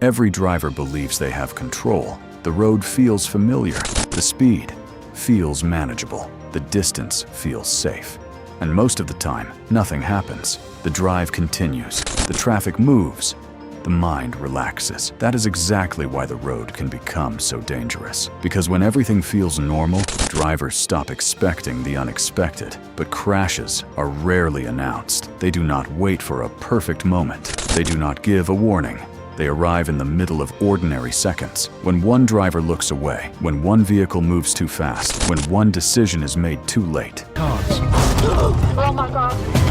Every driver believes they have control. The road feels familiar. The speed feels manageable. The distance feels safe. And most of the time, nothing happens. The drive continues. The traffic moves. The mind relaxes. That is exactly why the road can become so dangerous. Because when everything feels normal, drivers stop expecting the unexpected. But crashes are rarely announced. They do not wait for a perfect moment. They do not give a warning. They arrive in the middle of ordinary seconds. When one driver looks away, when one vehicle moves too fast, when one decision is made too late. Oh my God.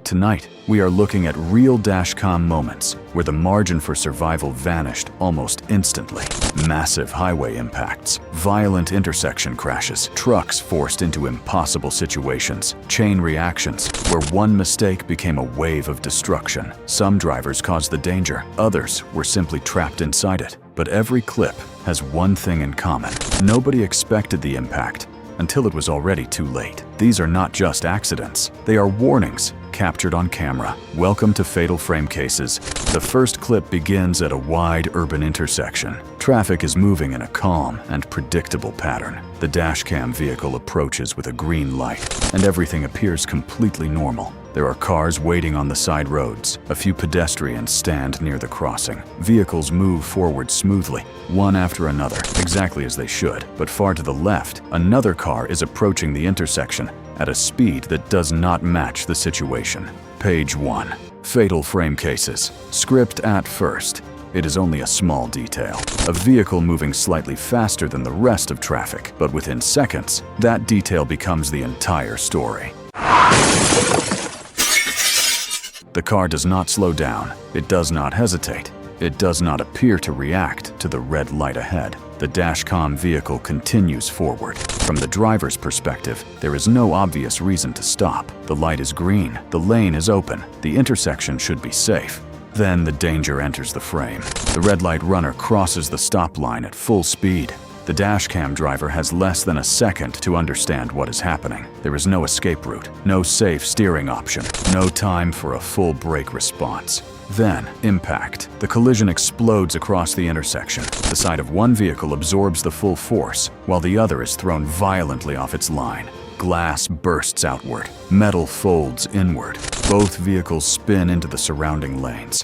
Tonight, we are looking at real dashcam moments where the margin for survival vanished almost instantly. Massive highway impacts, violent intersection crashes, trucks forced into impossible situations, chain reactions where one mistake became a wave of destruction. Some drivers caused the danger, others were simply trapped inside it. But every clip has one thing in common. Nobody expected the impact until it was already too late. These are not just accidents, they are warnings captured on camera. Welcome to Fatal Frame Cases. The first clip begins at a wide urban intersection. Traffic is moving in a calm and predictable pattern. The dashcam vehicle approaches with a green light, and everything appears completely normal. There are cars waiting on the side roads. A few pedestrians stand near the crossing. Vehicles move forward smoothly, one after another, exactly as they should. But far to the left, another car is approaching the intersection at a speed that does not match the situation. Page 1. Fatal Frame Cases. Script at first. It is only a small detail. A vehicle moving slightly faster than the rest of traffic, but within seconds, that detail becomes the entire story. The car does not slow down. It does not hesitate. It does not appear to react to the red light ahead. The dashcam vehicle continues forward. From the driver's perspective, there is no obvious reason to stop. The light is green. The lane is open. The intersection should be safe. Then the danger enters the frame. The red light runner crosses the stop line at full speed. The dashcam driver has less than a second to understand what is happening. There is no escape route, no safe steering option, no time for a full brake response. Then, impact. The collision explodes across the intersection. The side of one vehicle absorbs the full force, while the other is thrown violently off its line. Glass bursts outward. Metal folds inward. Both vehicles spin into the surrounding lanes.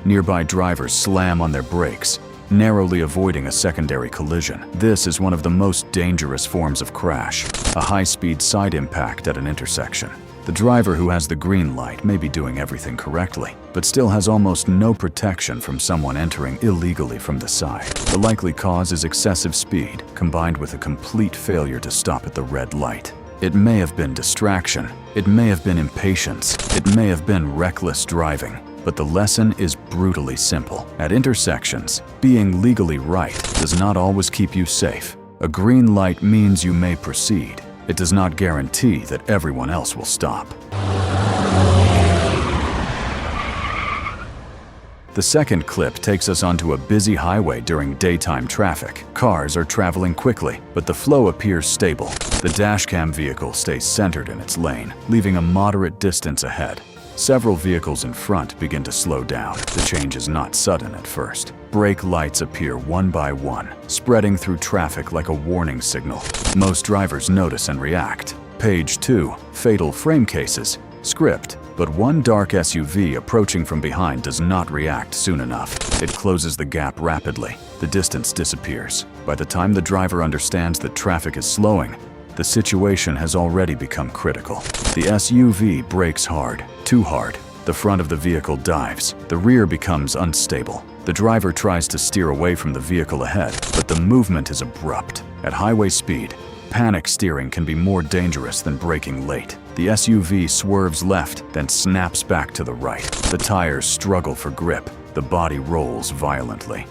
Nearby drivers slam on their brakes, narrowly avoiding a secondary collision. This is one of the most dangerous forms of crash, a high-speed side impact at an intersection. The driver who has the green light may be doing everything correctly, but still has almost no protection from someone entering illegally from the side. The likely cause is excessive speed, combined with a complete failure to stop at the red light. It may have been distraction, it may have been impatience, it may have been reckless driving. But the lesson is brutally simple. At intersections, being legally right does not always keep you safe. A green light means you may proceed. It does not guarantee that everyone else will stop. The second clip takes us onto a busy highway during daytime traffic. Cars are traveling quickly, but the flow appears stable. The dashcam vehicle stays centered in its lane, leaving a moderate distance ahead. Several vehicles in front begin to slow down. The change is not sudden at first. Brake lights appear one by one, spreading through traffic like a warning signal. Most drivers notice and react. Page 2. Fatal Frame Cases. Script. But one dark SUV approaching from behind does not react soon enough. It closes the gap rapidly. The distance disappears. By the time the driver understands that traffic is slowing, the situation has already become critical. The SUV brakes hard, too hard. The front of the vehicle dives. The rear becomes unstable. The driver tries to steer away from the vehicle ahead, but the movement is abrupt. At highway speed, panic steering can be more dangerous than braking late. The SUV swerves left, then snaps back to the right. The tires struggle for grip. The body rolls violently.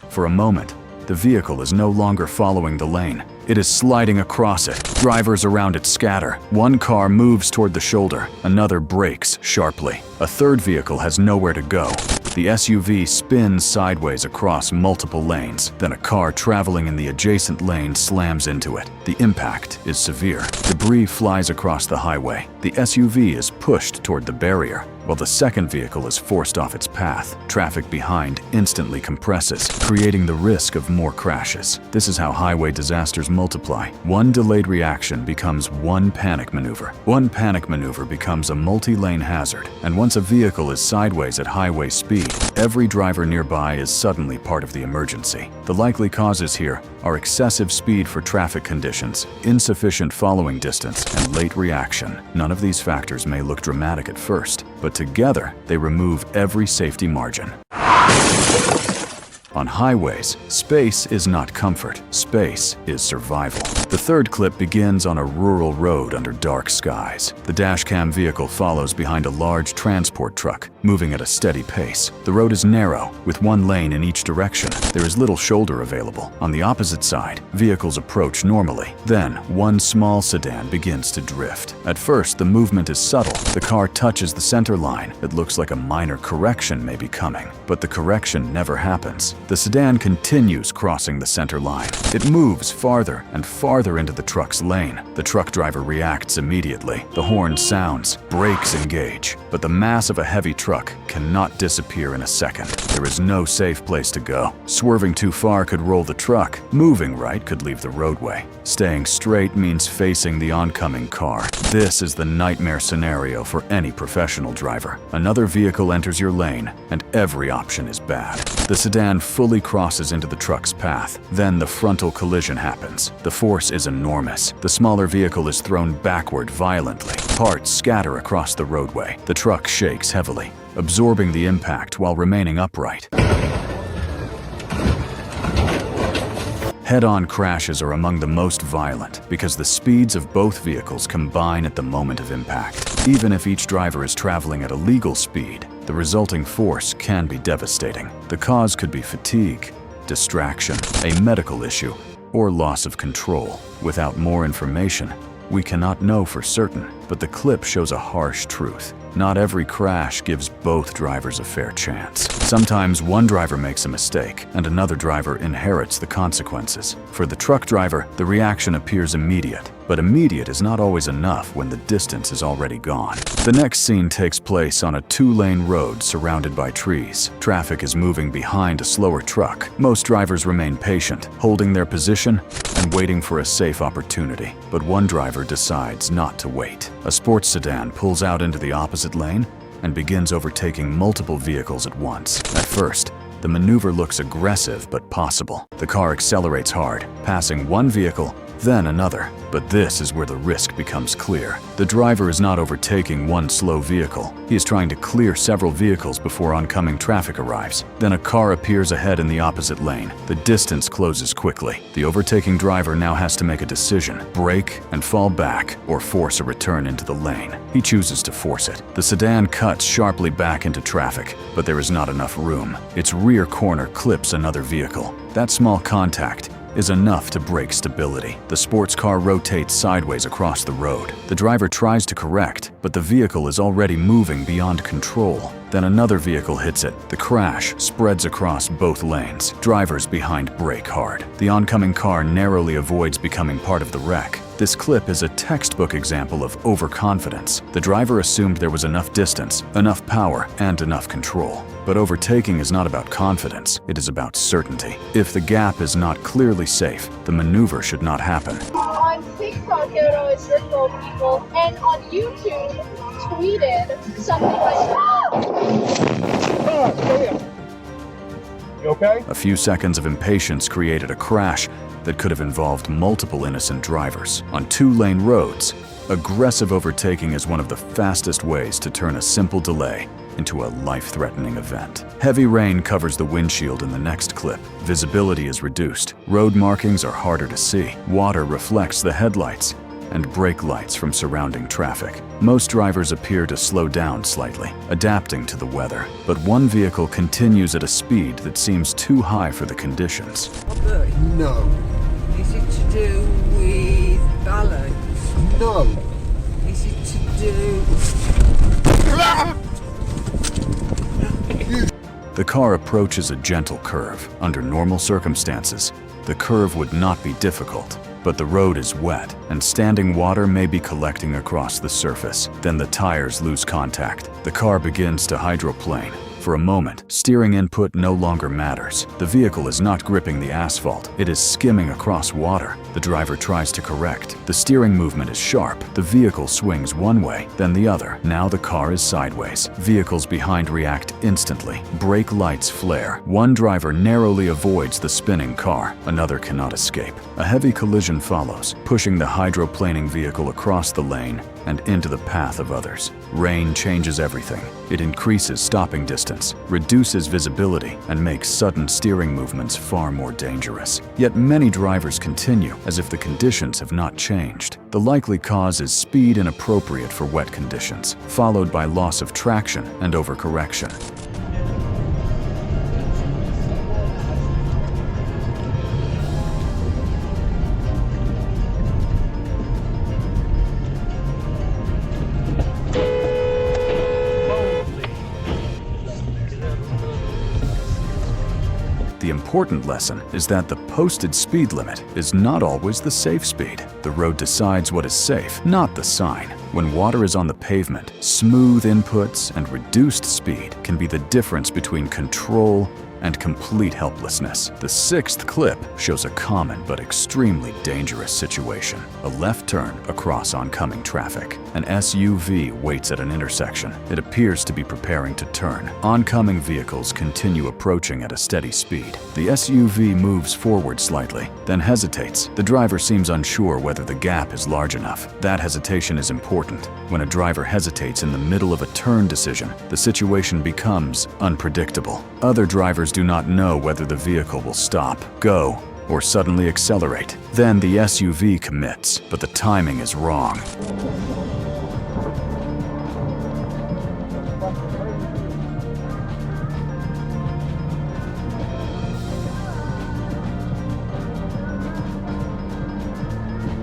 For a moment, the vehicle is no longer following the lane. It is sliding across it. Drivers around it scatter. One car moves toward the shoulder. Another brakes sharply. A third vehicle has nowhere to go. The SUV spins sideways across multiple lanes, then a car traveling in the adjacent lane slams into it. The impact is severe. Debris flies across the highway. The SUV is pushed toward the barrier, while the second vehicle is forced off its path. Traffic behind instantly compresses, creating the risk of more crashes. This is how highway disasters multiply. One delayed reaction becomes one panic maneuver. One panic maneuver becomes a multi-lane hazard. And once a vehicle is sideways at highway speed, every driver nearby is suddenly part of the emergency. The likely causes here are excessive speed for traffic conditions, insufficient following distance, and late reaction. None of these factors may look dramatic at first, but together they remove every safety margin. On highways, space is not comfort, space is survival. The third clip begins on a rural road under dark skies. The dashcam vehicle follows behind a large transport truck, moving at a steady pace. The road is narrow, with one lane in each direction. There is little shoulder available. On the opposite side, vehicles approach normally. Then, one small sedan begins to drift. At first, the movement is subtle. The car touches the center line. It looks like a minor correction may be coming, but the correction never happens. The sedan continues crossing the center line. It moves farther and farther into the truck's lane. The truck driver reacts immediately. The horn sounds, brakes engage, but the mass of a heavy truck cannot disappear in a second. There is no safe place to go. Swerving too far could roll the truck. Moving right could leave the roadway. Staying straight means facing the oncoming car. This is the nightmare scenario for any professional driver. Another vehicle enters your lane, and every option is bad. The sedan fully crosses into the truck's path. Then the frontal collision happens. The force is enormous. The smaller vehicle is thrown backward violently. Parts scatter across the roadway. The truck shakes heavily, absorbing the impact while remaining upright. Head-on crashes are among the most violent because the speeds of both vehicles combine at the moment of impact. Even if each driver is traveling at a legal speed, the resulting force can be devastating. The cause could be fatigue, distraction, a medical issue, or loss of control. Without more information, we cannot know for certain, but the clip shows a harsh truth. Not every crash gives both drivers a fair chance. Sometimes one driver makes a mistake, and another driver inherits the consequences. For the truck driver, the reaction appears immediate, but immediate is not always enough when the distance is already gone. The next scene takes place on a two-lane road surrounded by trees. Traffic is moving behind a slower truck. Most drivers remain patient, holding their position and waiting for a safe opportunity. But one driver decides not to wait. A sports sedan pulls out into the opposite lane and begins overtaking multiple vehicles at once. At first, the maneuver looks aggressive but possible. The car accelerates hard, passing one vehicle, then another. But this is where the risk becomes clear. The driver is not overtaking one slow vehicle. He is trying to clear several vehicles before oncoming traffic arrives. Then a car appears ahead in the opposite lane. The distance closes quickly. The overtaking driver now has to make a decision: brake and fall back, or force a return into the lane. He chooses to force it. The sedan cuts sharply back into traffic, but there is not enough room. Its rear corner clips another vehicle. That small contact is enough to break stability. The sports car rotates sideways across the road. The driver tries to correct, but the vehicle is already moving beyond control. Then another vehicle hits it. The crash spreads across both lanes. Drivers behind brake hard. The oncoming car narrowly avoids becoming part of the wreck. This clip is a textbook example of overconfidence. The driver assumed there was enough distance, enough power, and enough control. But overtaking is not about confidence, it is about certainty. If the gap is not clearly safe, the maneuver should not happen. On TikTok, it always riddle people, and on YouTube, tweeted something like, You okay? A few seconds of impatience created a crash that could have involved multiple innocent drivers. On two-lane roads, aggressive overtaking is one of the fastest ways to turn a simple delay into a life-threatening event. Heavy rain covers the windshield in the next clip. Visibility is reduced. Road markings are harder to see. Water reflects the headlights and brake lights from surrounding traffic. Most drivers appear to slow down slightly, adapting to the weather. But one vehicle continues at a speed that seems too high for the conditions. No. Is it to do with balance? No. Is it to do... The car approaches a gentle curve. Under normal circumstances, the curve would not be difficult, but the road is wet and standing water may be collecting across the surface. Then the tires lose contact. The car begins to hydroplane. For a moment, steering input no longer matters. The vehicle is not gripping the asphalt, it is skimming across water. The driver tries to correct. The steering movement is sharp. The vehicle swings one way, then the other. Now the car is sideways. Vehicles behind react instantly. Brake lights flare. One driver narrowly avoids the spinning car, another cannot escape. A heavy collision follows, pushing the hydroplaning vehicle across the lane and into the path of others. Rain changes everything. It increases stopping distance, reduces visibility, and makes sudden steering movements far more dangerous. Yet many drivers continue as if the conditions have not changed. The likely cause is speed inappropriate for wet conditions, followed by loss of traction and overcorrection. The important lesson is that the posted speed limit is not always the safe speed. The road decides what is safe, not the sign. When water is on the pavement, smooth inputs and reduced speed can be the difference between control and complete helplessness. The sixth clip shows a common but extremely dangerous situation. A left turn across oncoming traffic. An SUV waits at an intersection. It appears to be preparing to turn. Oncoming vehicles continue approaching at a steady speed. The SUV moves forward slightly, then hesitates. The driver seems unsure whether the gap is large enough. That hesitation is important. When a driver hesitates in the middle of a turn decision, the situation becomes unpredictable. Other drivers do not know whether the vehicle will stop, go, or suddenly accelerate. Then the SUV commits, but the timing is wrong.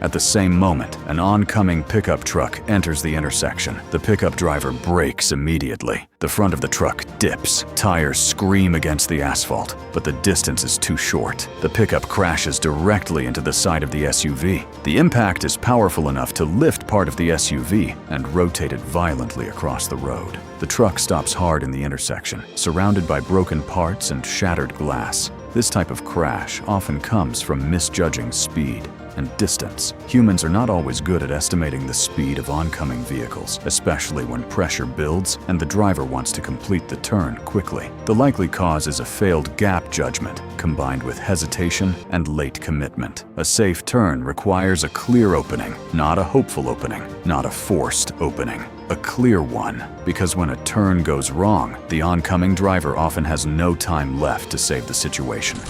At the same moment, an oncoming pickup truck enters the intersection. The pickup driver brakes immediately. The front of the truck dips. Tires scream against the asphalt, but the distance is too short. The pickup crashes directly into the side of the SUV. The impact is powerful enough to lift part of the SUV and rotate it violently across the road. The truck stops hard in the intersection, surrounded by broken parts and shattered glass. This type of crash often comes from misjudging speed and distance. Humans are not always good at estimating the speed of oncoming vehicles, especially when pressure builds and the driver wants to complete the turn quickly. The likely cause is a failed gap judgment combined with hesitation and late commitment. A safe turn requires a clear opening, not a hopeful opening, not a forced opening. A clear one, because when a turn goes wrong, the oncoming driver often has no time left to save the situation.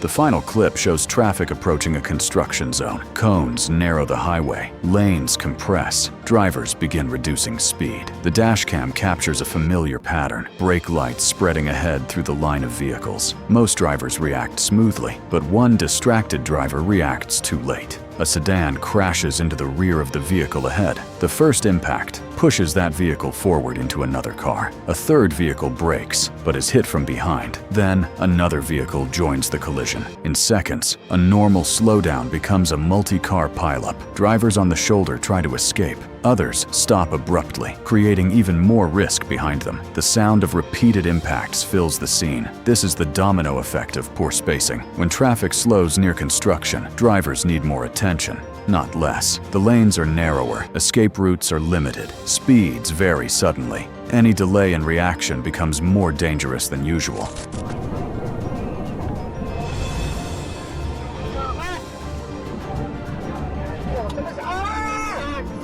The final clip shows traffic approaching a construction zone. Cones narrow the highway. Lanes compress. Drivers begin reducing speed. The dashcam captures a familiar pattern. Brake lights spreading ahead through the line of vehicles. Most drivers react smoothly, but one distracted driver reacts too late. A sedan crashes into the rear of the vehicle ahead. The first impact pushes that vehicle forward into another car. A third vehicle brakes, but is hit from behind. Then, another vehicle joins the collision. In seconds, a normal slowdown becomes a multi-car pileup. Drivers on the shoulder try to escape. Others stop abruptly, creating even more risk behind them. The sound of repeated impacts fills the scene. This is the domino effect of poor spacing. When traffic slows near construction, drivers need more attention, not less. The lanes are narrower, escape routes are limited, speeds vary suddenly. Any delay in reaction becomes more dangerous than usual.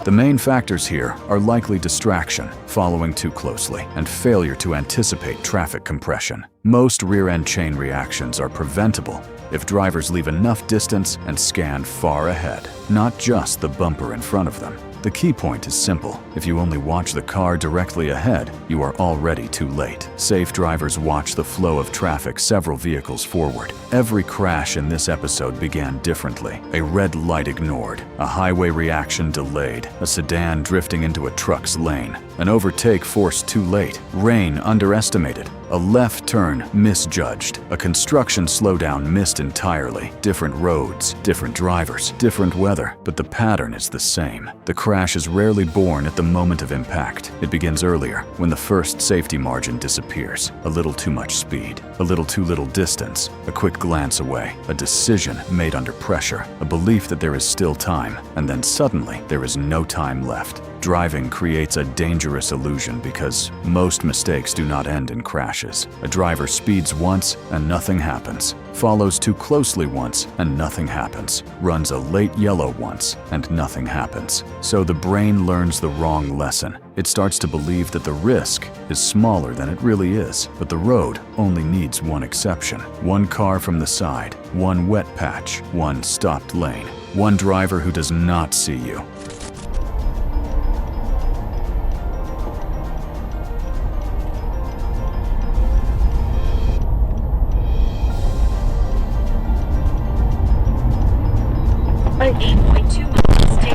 The main factors here are likely distraction, following too closely, and failure to anticipate traffic compression. Most rear-end chain reactions are preventable if drivers leave enough distance and scan far ahead, not just the bumper in front of them. The key point is simple. If you only watch the car directly ahead, you are already too late. Safe drivers watch the flow of traffic several vehicles forward. Every crash in this episode began differently. A red light ignored, a highway reaction delayed, a sedan drifting into a truck's lane, an overtake forced too late, rain underestimated, a left turn misjudged, a construction slowdown missed entirely. Different roads, different drivers, different weather, but the pattern is the same. The crash is rarely born at the moment of impact. It begins earlier, when the first safety margin disappears. A little too much speed, a little too little distance, a quick glance away, a decision made under pressure, a belief that there is still time, and then suddenly there is no time left. Driving creates a dangerous illusion because most mistakes do not end in crashes. A driver speeds once and nothing happens, follows too closely once and nothing happens, runs a late yellow once and nothing happens. So the brain learns the wrong lesson. It starts to believe that the risk is smaller than it really is, but the road only needs one exception. One car from the side, one wet patch, one stopped lane, one driver who does not see you.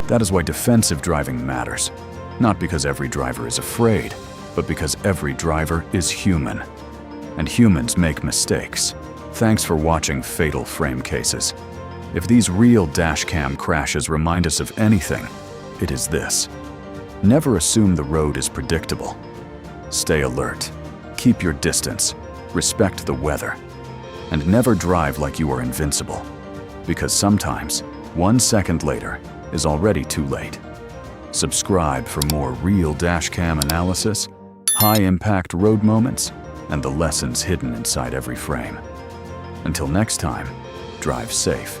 That is why defensive driving matters. Not because every driver is afraid, but because every driver is human. And humans make mistakes. Thanks for watching Fatal Frame Cases. If these real dashcam crashes remind us of anything, it is this. Never assume the road is predictable. Stay alert. Keep your distance. Respect the weather. And never drive like you are invincible. Because sometimes, 1 second later, is already too late. Subscribe for more real dashcam analysis, high-impact road moments, and the lessons hidden inside every frame. Until next time, drive safe.